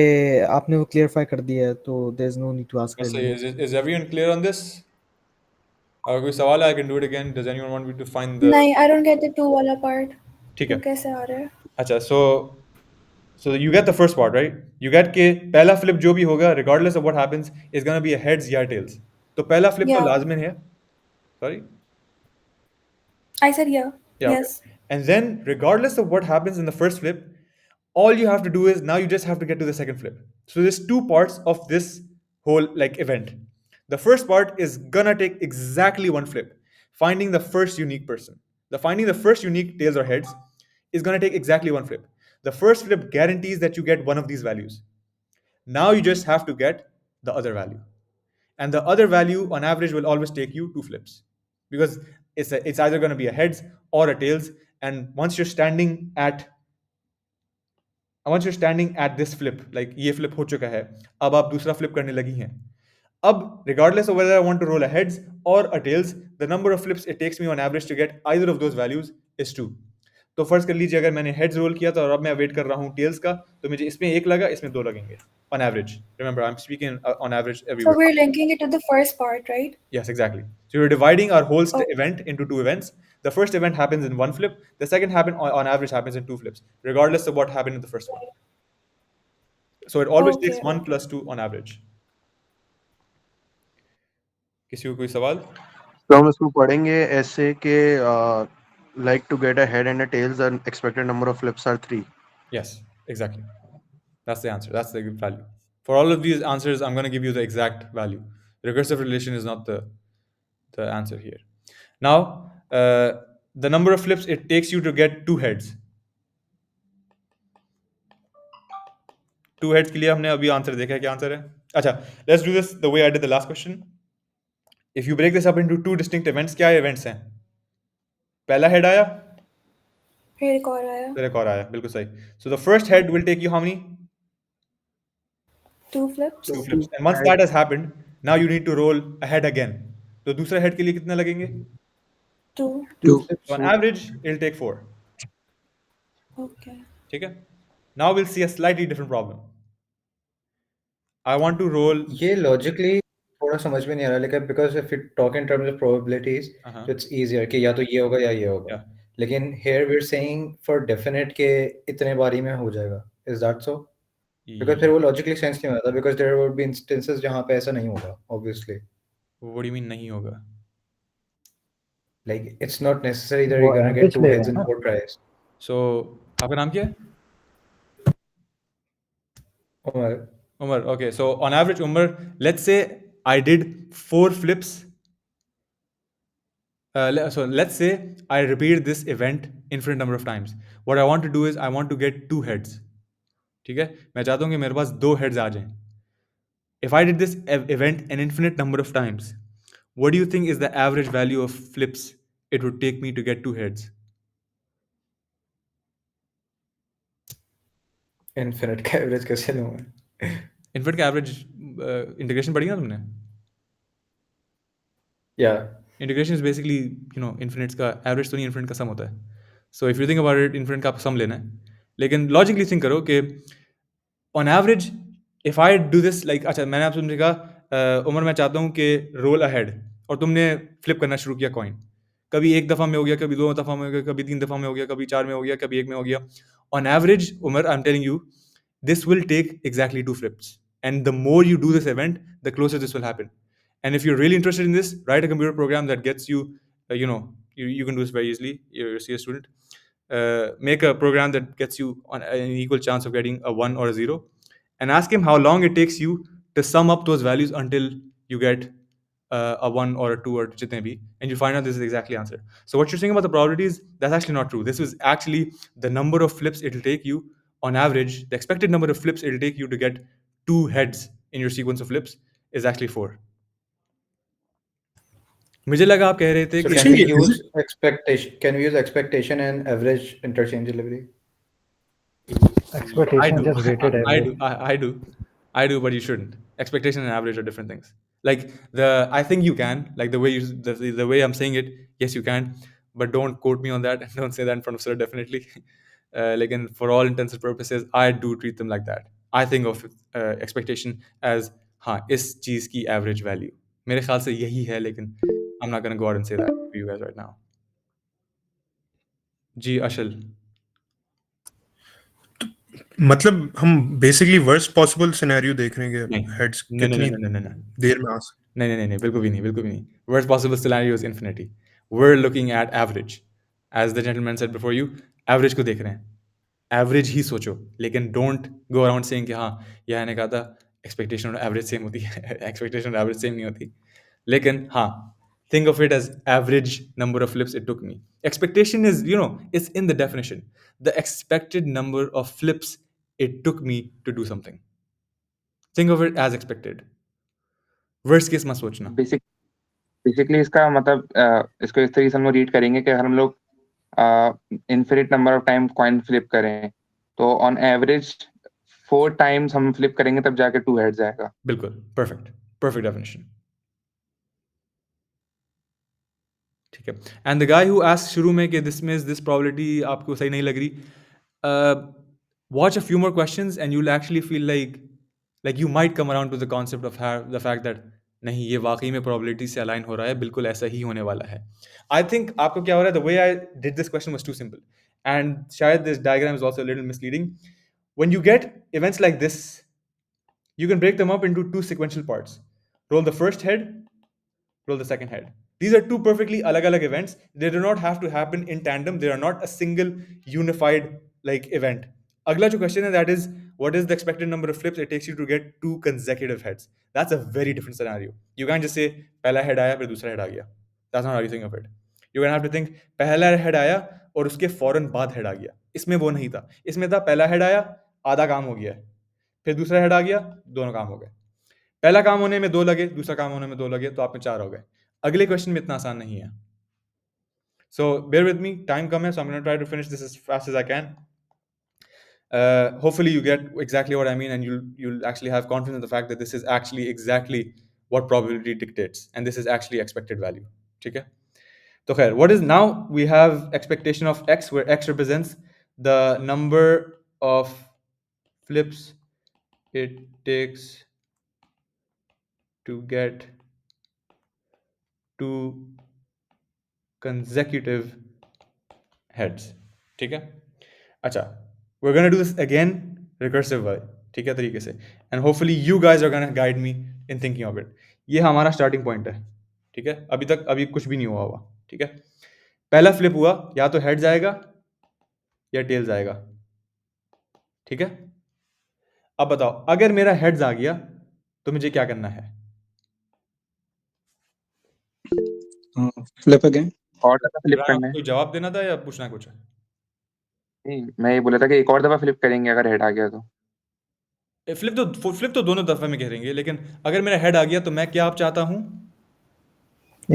आपने वो क्लियरफाई कर दिया है, तो there is no need to ask Let's any say, more. is everyone clear on this? अगर कोई सवाल है, I can do it again. Does anyone want me to find the? नहीं, I don't get the 2 वाला part. ठीक है. 2 कैसे आ रहा है? अच्छा, so you get the first part, right? You get के पहला flip जो भी होगा, regardless of what happens, is gonna be a heads या tails. तो पहला flip तो Yeah. लाज़िमन है. Sorry. I said yeah. Yeah, okay. Yes. And then, regardless of what happens in the first flip, all you have to do is now you just have to get to the second flip. So there's 2 parts of this whole like event. The first part is gonna take exactly 1 flip, finding the first unique person. Finding the first unique tails or heads is gonna take exactly 1 flip. The first flip guarantees that you get one of these values. Now you just have to get the other value. And the other value on average will always take you 2 flips, because it's either going to be a heads or a tails. And once you're standing at this flip, like ये flip हो चुका है, अब आप दूसरा flip करने लगी हैं. अब regardless of whether I want to roll a heads or a tails, the number of flips it takes me on average to get either of those values is 2. तो फर्ज कर लीजिए अगर मैंने हेड्स रोल किया था और अब मैं वेट कर रहा हूँ टेल्स का, तो मुझे इसमें 1 लगा, इसमें 2 लगेंगे on average. Remember, I'm speaking on average So everywhere. we're linking it to the first part, right? Yes, exactly. So you're dividing our whole Oh. event into 2 events. The first event happens in 1 flip. The second on average happens in 2 flips, regardless of what happened in the first one. So it always takes 1 plus 2 on average. किसी को कोई सवाल? तो हम इसको पढ़ेंगे ऐसे कि like to get a head and a tails, the expected number of flips are 3. Yes, exactly. That's the answer. That's the value. For all of these answers, I'm going to give you the exact value. Recursive relation is not the answer here. Now, the number of flips it takes you to get 2 heads. 2 heads के लिए हमने अभी answer देखा है. क्या answer है? अच्छा, let's do this the way I did the last question. If you break this up into 2 distinct events, क्या events हैं? पहला head आया, फिर एक और आया. फिर एक और आया. बिल्कुल सही. So the first head will take you how many? 2 flips. 2 flips. And once that has happened, now you need to roll a head again. तो दूसरे head के लिए कितने लगेंगे? 2. 2. So on average, it'll take 4. Okay. ठीक है? Now we'll see a slightly different problem. I want to roll. ये logically थोड़ा समझ में नहीं आ रहा, लेकिन because if you talk in terms of probabilities, Uh-huh. it's easier कि या तो ये होगा या ये होगा. Yeah. लेकिन here we're saying for definite के इतने बारी में हो जाएगा. Is that so? Because फिर वो logically sense नहीं आता, because there would be instances जहाँ पे ऐसा नहीं होगा, obviously. What do you mean नहीं होगा? Like it's not necessary that वो you're gonna get average 2 ले heads रहे in हैं 4 tries. So आपका नाम क्या है? Umar, Umar. Okay. So on average, Umar, let's say I did 4 flips. So let's say I repeat this event infinite number of times. What I want to do is I want to get 2 heads. ठीक है? मैं चाहता हूँ कि मेरे पास 2 heads आ जाएं. If I did this event an infinite number of times, what do you think is the average value of flips it would take me to get 2 heads? infinite का average कैसे लूँ मैं? Infinite का average integration पढ़ी ना तुमने? Yeah. Integration is basically, infinite का average तो नहीं, infinite का sum होता है. So if you think about it, infinite का आपको sum लेना है. लेकिन logically think करो कि on average, if I do this like, अच्छा मैंने आपसे कहा उमर मैं चाहता हूँ कि roll ahead और तुमने flip करना शुरू किया coin. कभी एक दफ़ा में हो गया, कभी 2 दफ़ा में हो गया, कभी 3 दफ़ा में हो गया, कभी 4 में हो गया, कभी 1 में हो गया. On average, Umar, I'm telling you, this will take exactly 2 flips. And the more you do this event, the closer this will happen. And if you're really interested in this, write a computer program that gets you, you can do this very easily. You're a CS student. Make a program that gets you on an equal chance of getting a 1 or a 0. And ask him how long it takes you to sum up those values until you get a 1 or a 2 or jitne bhi, and you find out this is exactly answer. So what you're saying about the probabilities, that's actually not true. This is actually the number of flips it'll take you on average. The expected number of flips it'll take you to get 2 heads in your sequence of flips is actually 4. मुझे लगा आप कह रहे थे So कि can we Actually, use expectation? Can we use expectation and average interchangeably? I Expectation do. just weighted I average. do. I do, but you shouldn't. Expectation and average are different things. Like I think you can. Like the way I'm saying it, yes, you can. But don't quote me on that, and don't say that in front of sir. Definitely. Like, for all intents and purposes, I do treat them like that. I think of expectation as हाँ इस चीज की average value. मेरे ख्याल से यही है, लेकिन I'm not gonna go out and say that to you guys right now. जी अशल. मतलब हम बेसिकली वर्स्ट पॉसिबल सिनेरियो देख रहे हैं कि नहीं हेड्स नहीं नहीं कितनी नहीं नहीं नहीं. देर में आ सकते नहीं, बिल्कुल भी नहीं. Worst possible scenario is infinity. We're looking at average. As the gentleman said before you, average को देख रहे हैं. Average ही सोचो, लेकिन don't go around saying कि हाँ, यह ने कहा था expectation और average same होती है. Expectation और average same नहीं होती. लेकिन हाँ, think of it as average number of flips it took me. Expectation is, it's in the definition. The expected number of flips it took me to do something. Think of it as expected. Worst case मत सोचना. Basically इसका मतलब इसको इस तरीके से हम लोग रीड करेंगे कि अगर हम लोग infinite number of time coin flip करें तो ऑन एवरेज 4 टाइम्स हम फ्लिप करेंगे तब जाके 2 हेड्स आएगा. बिल्कुल perfect definition. ठीक है. And the guy who asked शुरू में कि this probability आपको सही नहीं लग रही, watch a few more questions and you'll actually feel like you might come around to the concept of the fact that नहीं ये वाकई में probability से align हो रहा है, बिल्कुल ऐसा ही होने वाला है. I think आपको क्या हो रहा है, the way I did this question was too simple, and शायद this diagram is also a little misleading. When you get events like this, you can break them up into 2 sequential parts. Roll the first head, roll the second head. These are 2 perfectly alag events. They do not have to happen in tandem. They are not a single unified event. Agla jo question hai, that is, what is the expected number of flips it takes you to get 2 consecutive heads? That's a very different scenario. You can't just say pehla head aaya, phir dusra head aa gaya. That's not how you think of it. You're gonna have to think pehla head aaya aur uske fauran baad head aa gaya. इसमें वो नहीं था. इसमें था पहला head आया, आधा काम हो गया, फिर दूसरा हेड आ गया, दोनों काम हो गए. पहला काम होने में 2 लगे, दूसरा काम होने में 2 लगे, तो आप में 4 हो गए. अगले क्वेश्चन में इतना आसान नहीं है. So bear with me, time कम है, so I'm going to try to finish this as fast as I can. Hopefully you get exactly what I mean, and you'll actually have confidence in the fact that this is actually exactly what probability dictates, and this is actually expected value. ठीक है? तो खैर, what is now? We have expectation of x, where x represents the number of flips it takes to get 2 consecutive heads. ठीक है? अच्छा, we're gonna do this again recursive way, ठीक है, तरीके से, and hopefully you guys are gonna guide me in thinking of it. ये हमारा starting point है, ठीक है? अभी कुछ भी नहीं हुआ होगा, ठीक है? पहला flip हुआ, या तो heads आएगा या tails आएगा, ठीक है? अब बताओ, अगर मेरा heads आ गया तो मुझे क्या करना है? Flip again. और दफा फ्लिप करना है. कोई जवाब देना था या पूछना कुछ है? नहीं, मैं ये बोला था कि एक और दफा फ्लिप करेंगे अगर हेड आ गया तो. फ्लिप तो दोनों दफे में करेंगे, लेकिन अगर मेरा हेड आ गया तो मैं क्या आप चाहता हूं?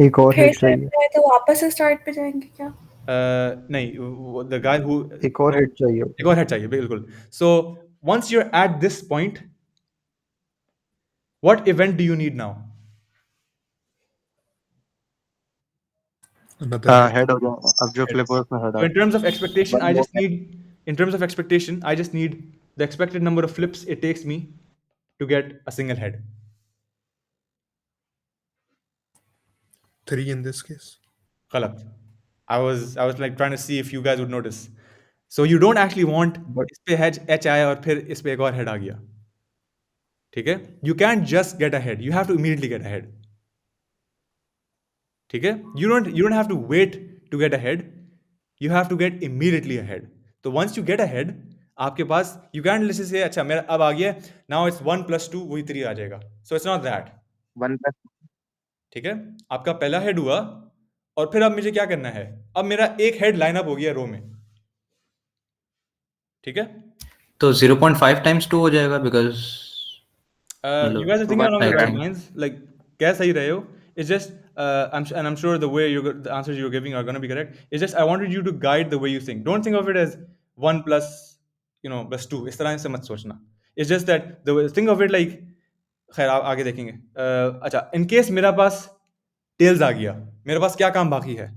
एक और फिर हेड से चाहिए, तो वापस से स्टार्ट पे जाएंगे क्या? नहीं, द गाय हु एक और हेड चाहिए. एक और हेड चाहिए, बिल्कुल. So once you are at this point, what event do you need now? Head हो जाए. अब जो फ्लिप हुआ उसमें हेड आ So in terms of expectation, I just need the expected number of flips it takes me to get a single head. 3 in this case. गलत. I was like trying to see if you guys would notice. So you don't actually want But इस पे h आया और फिर इस पे एक और head आ गया. ठीक है? You can't just get ahead. You have to immediately get ahead. ठीक है? You don't have to wait to get ahead. You have to get immediately ahead. तो once you get ahead, आपके पास you can't listen से अच्छा मेरा अब आ गया. Now it's 1 + 2 वही 3 आ जाएगा. So it's not that. 1 + ठीक है? आपका पहला हेड हुआ और फिर अब मुझे क्या करना है? अब मेरा एक हेड लाइन अप हो गया रो में. ठीक है? तो 0.5 times 2 हो जाएगा because You guys are thinking along the I right think- lines. Like, कह सही रहे हो. It's just, I'm sure the way the answers you're giving are going to be correct. It's just I wanted you to guide the way you think. Don't think of it as 1 + 2. इस तरह से मत सोचना. It's just that think of it like, खैर आगे देखेंगे. अच्छा, in case मेरा पास tails आ गया, मेरे पास क्या काम बाकी है?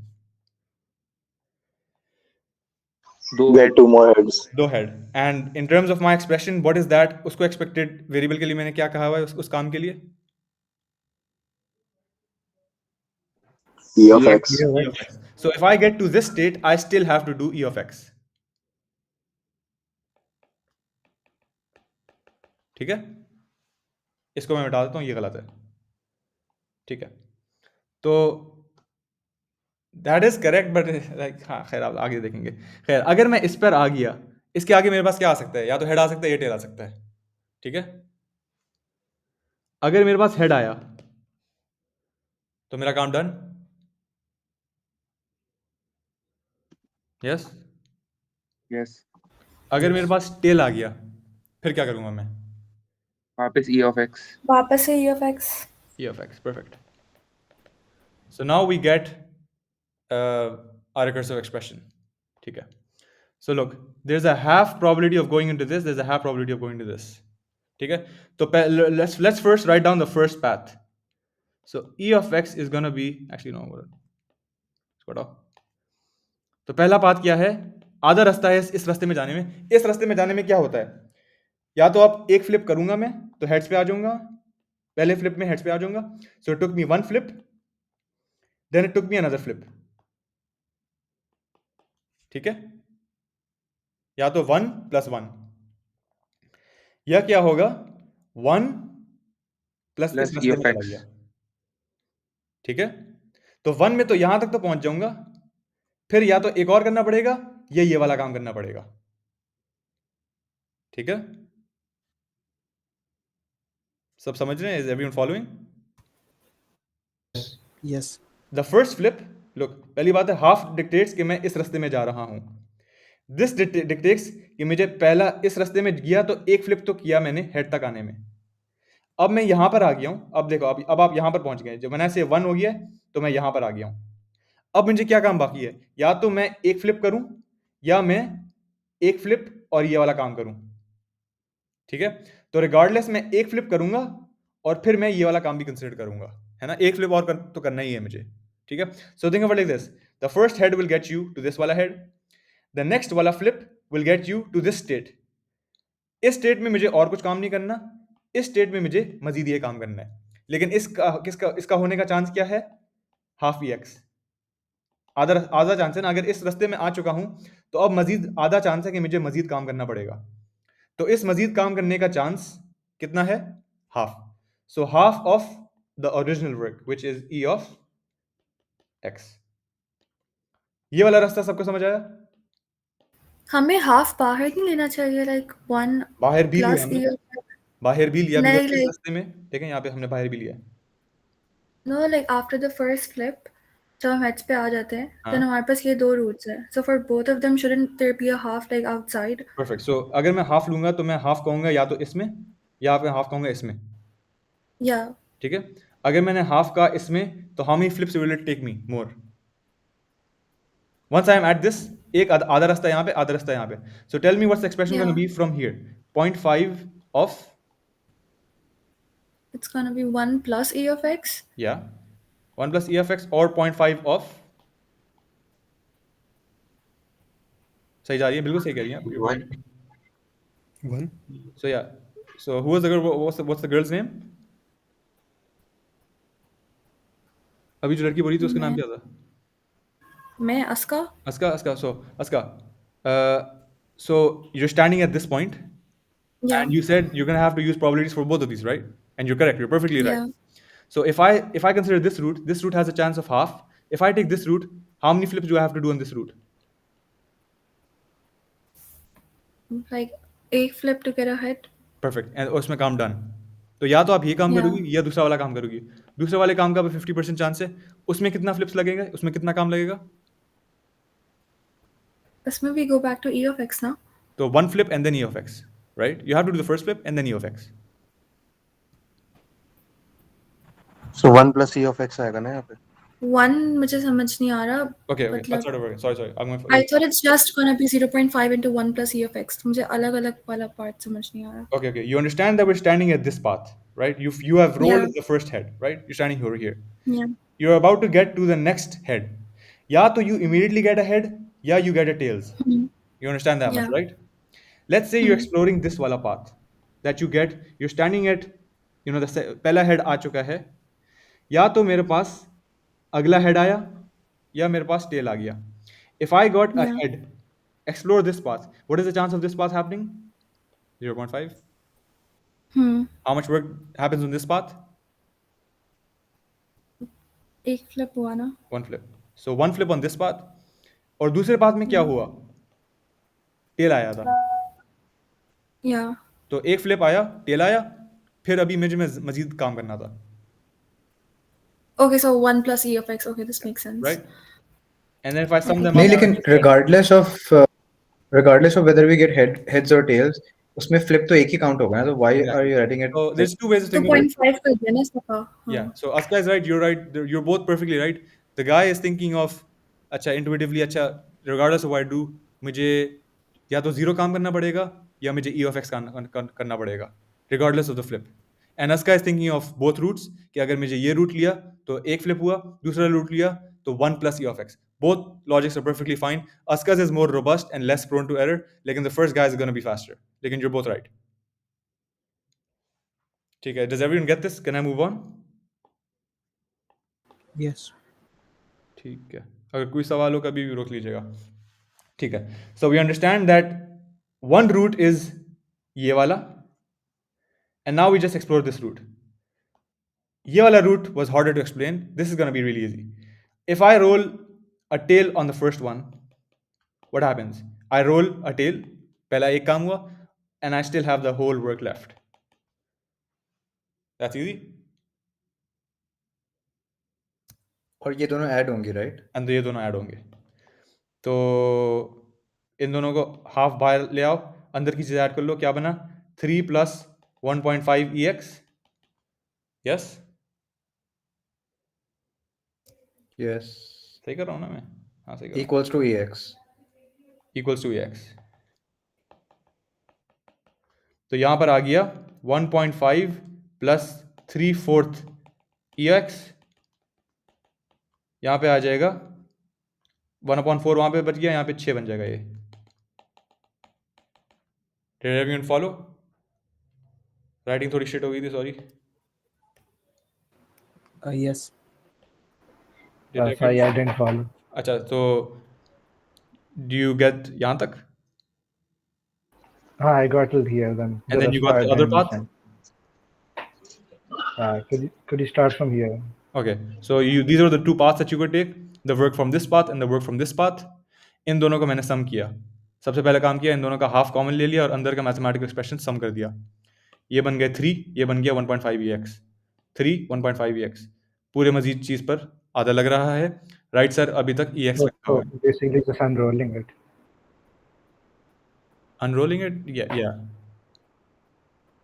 2 Get 2 more heads. 2 head. And in terms of my expression, what is that? उसको expected variable के लिए मैंने क्या कहा हुआ है उस काम के लिए? E of E x. E of x. So if I get to this state, I still have to do E of x. ठीक है? इसको मैं मिटा देता हूँ, ये गलत है. ठीक है? तो that is correct, but like हाँ खैर आप आगे देखेंगे. खैर अगर मैं इस पर आ गया, इसके आगे मेरे पास क्या आ सकता है? या तो हेड आ सकता है या टेल आ सकता है. ठीक है? अगर मेरे पास हेड आया तो मेरा काम डन. यस. यस अगर मेरे पास टेल आ गया फिर क्या करूंगा मैं? वापस E of x. वापस से E of x. E of x, perfect. So now we get our recursive expression. ठीक है. So look, there's a half probability of going into this. There's a half probability of going into this. ठीक है. तो let's first write down the first path. So E of x is gonna be actually no. Let's go down. तो पहला path क्या है? आधा रास्ता है इस रास्ते में जाने में. इस रास्ते में जाने में क्या होता है? या तो आप एक फ्लिप करूंगा मैं तो हेड्स पे आ जाऊंगा. पहले फ्लिप में हेड्स पे आ जाऊंगा. So it took me 1 flip, then it took me another flip. ठीक है? या तो 1 + 1 या क्या होगा 1 प्लस Plus इस E रास्ते of में चला x. गया. ठीक है? तो 1 में तो यहां तक तो पहुंच जाऊंगा, फिर या तो एक और करना पड़ेगा या ये वाला काम करना पड़ेगा. ठीक है? सब समझ रहे हैं? Is everyone following? Yes. The first flip, look, पहली बात है हाफ डिक्टेट्स कि मैं इस रास्ते में जा रहा हूं. दिस डिक्टेट्स कि मुझे पहला इस रास्ते में गया तो एक फ्लिप तो किया मैंने हेड तक आने में. अब मैं यहां पर आ गया हूं. अब देखो अब आप यहां पर पहुंच गए. जब मैंने से 1 हो गया तो मैं यहां पर आ गया हूं. अब मुझे क्या काम बाकी है? या तो मैं एक फ्लिप करूं या मैं एक फ्लिप और ये वाला काम करूं. ठीक है? तो रिगार्डलेस मैं एक फ्लिप करूंगा और फिर मैं ये वाला काम भी कंसीडर करूंगा, है ना? एक फ्लिप और तो करना ही है मुझे. ठीक है? So think of it like this. The first head will get you to this वाला हेड. द नेक्स्ट वाला flip will get you to this state. इस स्टेट में मुझे और कुछ काम नहीं करना. इस स्टेट में मुझे मजीद ये काम करना है. लेकिन इसका होने का चांस क्या है? Half EX. आधा चांस है ना. अगर इस रास्ते में आ चुका हूं तो अब मजीद आधा चांस है कि मुझे मजीद काम करना पड़ेगा. तो इस मजीद काम करने का चांस कितना है? Half. So half of the original work which is E of x. ये वाला रास्ता सबको समझ आया? हमें हाफ बाहर नहीं लेना चाहिए, लाइक 1 बाहर भी लिया प्लस हमने. E of x. बाहर भी लिया नहीं, because इस like- रास्ते में देखें यहाँ पे हमने बाहर भी लिया है. No, like after the first flip, जब हम हेड्स पे आ जाते हैं, हाँ. then हमारे पास ये दो रूट्स हैं. So for both of them, shouldn't there be a half like outside? Perfect. So अगर मैं हाफ लूंगा तो मैं हाफ कहूंगा या तो इसमें या फिर हाफ कहूंगा इसमें. Yeah. ठीक है? अगर मैंने हाफ का इसमें तो how many flips will it take me more? Once I am at this, एक आधा रास्ता यहाँ पे, आधा रास्ता यहाँ पे. So tell me what's the expression going to be Yeah. from here? 0.5 of, It's gonna be 1 plus E of x. yeah, 1 plus E of x or 0.5 of, सही जा रही है, बिल्कुल सही कह रही हैं आप. 1. So yeah, so who was the girl? What's the girl's name? अभी जो लड़की बोली थी उसका नाम क्या था? मैं Aska? So you're standing at this point, Yeah. and you said you're gonna have to use probabilities for both of these, right? And you're correct. You're perfectly right. Yeah. So if I consider this route has a chance of half. If I take this route, how many flips do I have to do on this route? Like a flip to get ahead. Perfect. And उसमें काम done. तो या तो आप ये काम Yeah. करोगी या दूसरा वाला काम करोगी. दूसरे वाले काम का 50% चांस है. उसमें कितना फ्लिप्स लगेगा? उसमें कितना काम लगेगा? Asma, we go back to E of X now. So one flip and then E of X, right? You have to do the first flip and then E of X. So 1 plus E of X आएगा ना यहाँ पे. One मुझे समझ नहीं आ रहा. Okay. मतलब- Let's start over again. Sorry. I'm going I thought it's just gonna be 0.5 into 1 plus E of X. मुझे अलग-अलग वाला part समझ नहीं आ रहा. Okay. You understand that we're standing at this path, right? You have rolled Yeah. the first head, right? You're standing over here. Yeah. You're about to get to the next head. या तो you immediately get a head, या you get a tails. Hmm. You understand that much, Yeah. right? Let's say you're exploring this wala path that you get. You're standing at, the पहला head आ चुका है. या तो मेरे पास अगला head आया, या मेरे पास tail आ गया. If I got a Yeah. head, explore this path. What is the chance of this path happening? 0.5. How much work happens on this path? एक flip हुआ ना. One flip. So one flip on this path. और दूसरे path में क्या हुआ? Tail आया था. Yeah. तो एक flip आया, tail आया, फिर अभी मुझे मजीद काम करना था. Okay, so 1 plus E of X. Okay, this makes sense. Right? And then if I sum them नहीं, up, लेकिन regardless of whether we get heads or tails, उसमें flip तो एक ही count होगा ना, so why are you writing it? so there's two ways of thinking about it. 2.5 कर दिया ना इसका. Yeah. So Aska is right. You're right. You're both perfectly right. The guy is thinking of, अच्छा intuitively, अच्छा regardless of what I do, मुझे या तो zero काम करना पड़ेगा या मुझे E of X करना पड़ेगा, regardless of the flip. And Aska is thinking of both routes कि अगर मुझे ये route लिया तो एक flip हुआ, दूसरा route लिया तो 1 plus E of X. Both logics are perfectly fine. Aska's is more robust and less prone to error. लेकिन the first guy is going to be faster. लेकिन you're both right. ठीक है. Does everyone get this? Can I move on? Yes. ठीक है. अगर कोई सवाल हो कभी भी रोक लीजिएगा. ठीक है. So we understand that one route is ये वाला, and now we just explore this route. ये वाला route was harder to explain. This is going to be really easy. If I roll a tail on the first one, what happens? I roll a tail, पहला एक काम हुआ, and I still have the whole work left. That's easy. और ये दोनों add होंगे, right? And ये दोनों ऐड होंगे. तो इन दोनों को हाफ बाहर ले आओ, अंदर की चीज़ ऐड कर लो. क्या बना? 3 plus 1.5 EX. Yes? Yes. सही कर रहा हूँ ना मैं? हाँ सही कर रहा हूँ. Equals to EX. Equals to EX. तो यहाँ पर आ गया 1.5 plus 3/4 EX. यहाँ पे आ जाएगा 1/4, वहाँ पे बच गया, यहाँ पे 6 बन जाएगा ये. Did everyone follow? राइटिंग थोड़ी शिट हो गई थी, sorry. Yes. Sorry, I didn't follow. अच्छा, तो do you get यहाँ तक? I got till here then. And then you rest got I the other didn't path? understand. Could you start from here? Okay, so these are the two paths that you could take, the work from this path and the work from this path. इन दोनों को मैंने सम किया. सबसे पहले काम किया, इन दोनों का हाफ कॉमन ले लिया और अंदर का मैथमेटिकल एक्सप्रेशन सम कर दिया. ये बन गए 3, ये बन गया 1.5 EX. 3 1.5 EX. पूरे मजीद चीज़ पर आधा लग रहा है. राइट सर, अभी तक EX So, लगा हुआ है. basically just unrolling it. Unrolling it? Yeah.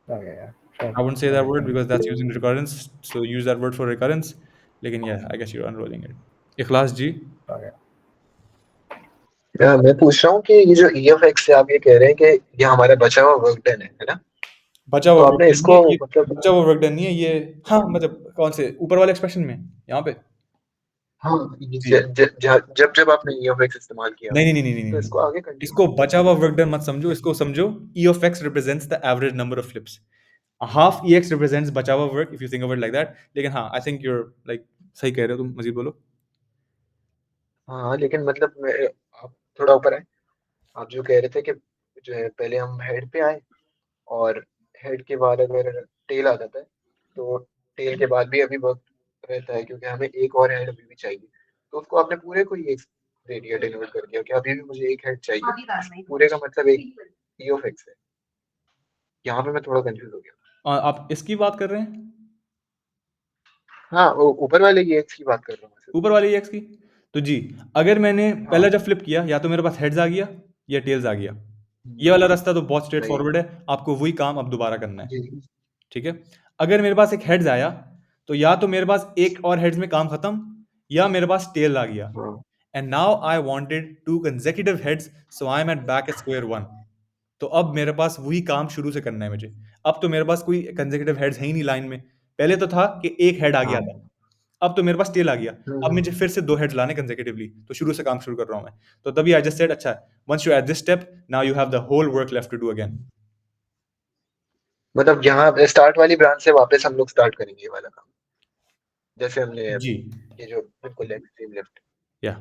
Okay, yeah. Sure. I wouldn't say that word because that's using recurrence. So use that word for recurrence. लेकिन yeah, I guess you're unrolling it. Ikhlas ji. Okay. मैं पूछ रहा हूँ कि ये जो E of X से आप ये कह रहे हैं कि ये हमारा बचा हुआ वर्क डन है ना? बचा तो हुआ आपने इसको मतलब बचा हुआ वर्क डन नहीं है ये. हाँ, मतलब कौन से ऊपर वाले एक्सप्रेशन में यहाँ पे? हाँ, जब आपने E of X इस्तेमाल किया नहीं. तो इसको आगे कंटिन्यू. इसको बचा हुआ वर्क डन मत समझो. इसको समझो E of X represents the average number of flips. Half EX represents बचा हुआ work if you think of it like that. लेकिन हाँ, I think you're like सही कह रहे हो तुम. मजीद बोलो. हाँ लेकिन मतलब आप थोड़ा ऊपर आए। आप जो कह रहे थे कि जो है पहले हम हेड पे आए और हेड के बाद अगर टेल आ जाता है तो टेल के बाद भी अभी वक्त रहता है क्योंकि हमें एक और हेड अभी भी चाहिए। तो उसको आपने पूरे को ही एक दे दिया, डिनोट कर दिया कि अभी भी मुझे एक हेड चाहिए। पूरे का मतलब एक ई ऑफ एक्स है। यहाँ पे मैं थोड़ा कंफ्यूज हो गया। आप इसकी बात कर रहे हैं, हाँ वो ऊपर वाले ई एक्स की बात कर रहा हूँ मैं सिर्फ। ऊपर वाले एक्स की? तो जी, अगर मैंने पहला हाँ जब फ्लिप किया, या तो मेरे पास हेड्स आ गया या टेल्स आ गया। ये वाला रास्ता तो बहुत स्ट्रेट नहीं फॉरवर्ड है, आपको वही काम अब दोबारा करना है। जी ठीक है, अगर मेरे पास एक हेड्स आया तो या तो मेरे पास एक और हेड्स में काम खत्म, या मेरे पास टेल आ गया। हाँ and now I wanted 2 consecutive heads, so I am at back at square 1। तो अब मेरे पास वही काम शुरू से करना है मुझे। अब तो मेरे पास कोई कंसेक्यूटिव हेड्स है ही नहीं लाइन में। पहले तो था कि एक हेड आ गया हाँ था, अब तो मेरे पास टेल आ गया। अब मुझे हम्म। फिर से 2 हेड्स लाने कंसेक्यूटिवली, तो शुरू से काम शुरू कर रहा हूं मैं। तो तभी आई जस्ट सेड, अच्छा, once you at this step, now you have the whole work left to do again. मतलब यहाँ स्टार्ट वाली ब्रांच से वापस हम लोग स्टार्ट करेंगे ये वाला काम जैसे हमने जी, ये जो बिल्कुल एक्सट्रीम लेफ्ट। या